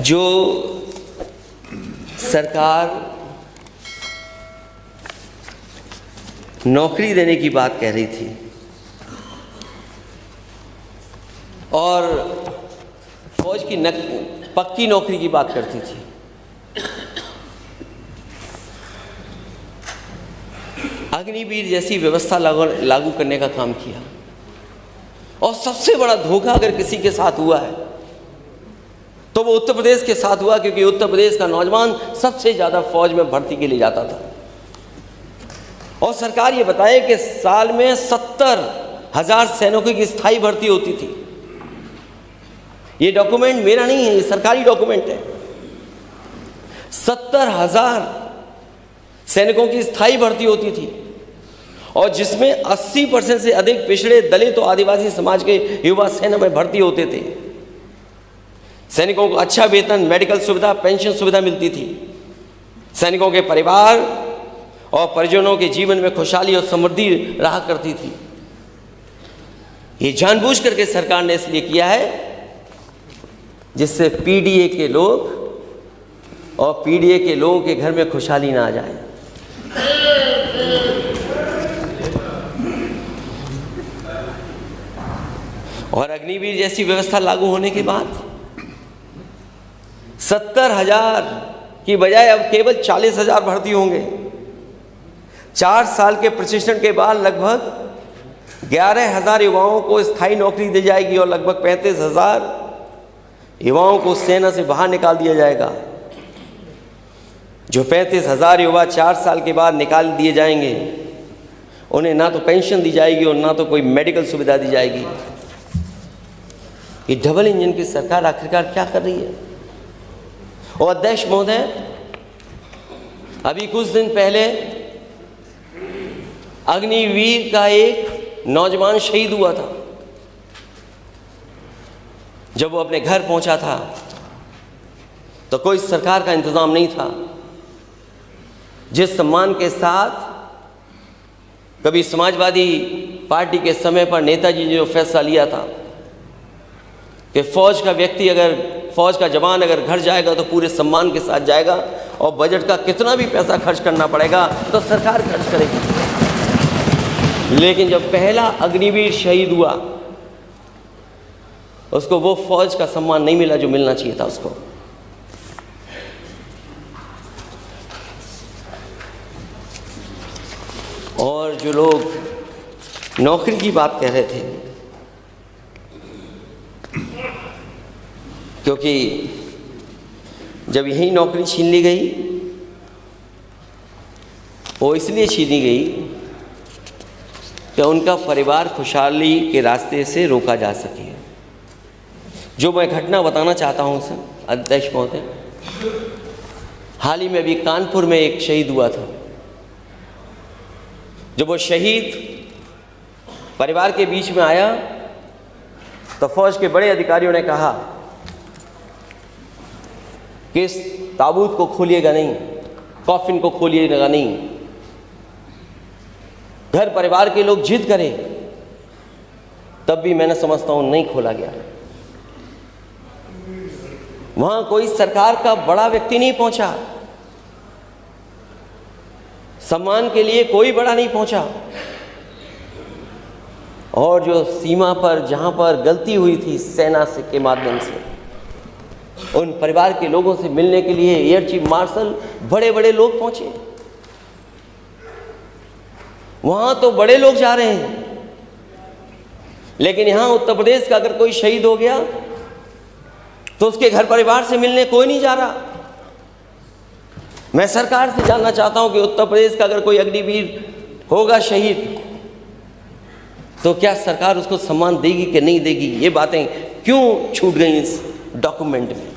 जो सरकार नौकरी देने की बात कह रही थी और फौज की पक्की नौकरी की बात करती थी, अग्निवीर जैसी व्यवस्था लागू करने का काम किया। और सबसे बड़ा धोखा अगर किसी के साथ हुआ है तो वो उत्तर प्रदेश के साथ हुआ, क्योंकि उत्तर प्रदेश का नौजवान सबसे ज़्यादा फौज में भर्ती के लिए जाता था। और सरकार ये बताए कि साल में 70,000 सैनिकों की स्थायी भर्ती होती थी। ये डॉक्यूमेंट मेरा नहीं है, ये सरकारी डॉक्यूमेंट है। 70,000 सैनिकों की स्थायी भर्ती होती थी और जिसमें 80% से अधिक पिछड़े, दलित और आदिवासी समाज के युवा सेना में भर्ती होते थे। सैनिकों को अच्छा वेतन, मेडिकल सुविधा, पेंशन सुविधा मिलती थी। सैनिकों के परिवार और परिजनों के जीवन में खुशहाली और समृद्धि रहा करती थी। ये जानबूझ करके सरकार ने इसलिए किया है जिससे पीडीए के लोग और पीडीए के लोगों के घर में खुशहाली ना आ जाए। और अग्निवीर जैसी व्यवस्था लागू होने के बाद 70,000 की बजाय अब केवल 40,000 भर्ती होंगे। 4 साल के प्रशिक्षण के बाद लगभग 11,000 युवाओं को स्थायी नौकरी दी जाएगी और लगभग 35,000 युवाओं को सेना से बाहर निकाल दिया जाएगा। जो 35,000 युवा 4 साल के बाद निकाल दिए जाएंगे, उन्हें ना तो पेंशन दी जाएगी और ना तो कोई मेडिकल सुविधा दी जाएगी। ये डबल इंजन की सरकार आखिरकार क्या कर रही है? और अध्यक्ष महोदय, अभी कुछ दिन पहले अग्निवीर का एक नौजवान शहीद हुआ था। जब वो अपने घर पहुंचा था तो कोई सरकार का इंतजाम नहीं था। जिस सम्मान के साथ कभी समाजवादी पार्टी के समय पर नेताजी ने जो फैसला लिया था कि फौज का व्यक्ति, अगर फौज का जवान अगर घर जाएगा तो पूरे सम्मान के साथ जाएगा और बजट का कितना भी पैसा खर्च करना पड़ेगा तो सरकार खर्च करेगी। लेकिन जब पहला अग्निवीर शहीद हुआ, उसको वो फौज का सम्मान नहीं मिला जो मिलना चाहिए था उसको। और जो लोग नौकरी की बात कह रहे थे, क्योंकि जब यही नौकरी छीन ली गई, वो इसलिए छीनी गई कि उनका परिवार खुशहाली के रास्ते से रोका जा सके। जो मैं घटना बताना चाहता हूँ सर अध्यक्ष महोदय, हाल ही में अभी कानपुर में एक शहीद हुआ था। जब वो शहीद परिवार के बीच में आया तो फौज के बड़े अधिकारियों ने कहा कि इस ताबूत को खोलिएगा नहीं, कॉफिन को खोलिएगा नहीं। घर परिवार के लोग जिद करें तब भी मैंने समझता हूं नहीं खोला गया। वहां कोई सरकार का बड़ा व्यक्ति नहीं पहुंचा, सम्मान के लिए कोई बड़ा नहीं पहुंचा। और जो सीमा पर जहां पर गलती हुई थी सेना से के माध्यम से, उन परिवार के लोगों से मिलने के लिए एयर चीफ मार्शल बड़े बड़े लोग पहुंचे। वहां तो बड़े लोग जा रहे हैं, लेकिन यहां उत्तर प्रदेश का अगर कोई शहीद हो गया तो उसके घर परिवार से मिलने कोई नहीं जा रहा। मैं सरकार से जानना चाहता हूं कि उत्तर प्रदेश का अगर कोई अग्निवीर होगा शहीद, तो क्या सरकार उसको सम्मान देगी कि नहीं देगी? ये बातें क्यों छूट गई इस डॉक्यूमेंट में?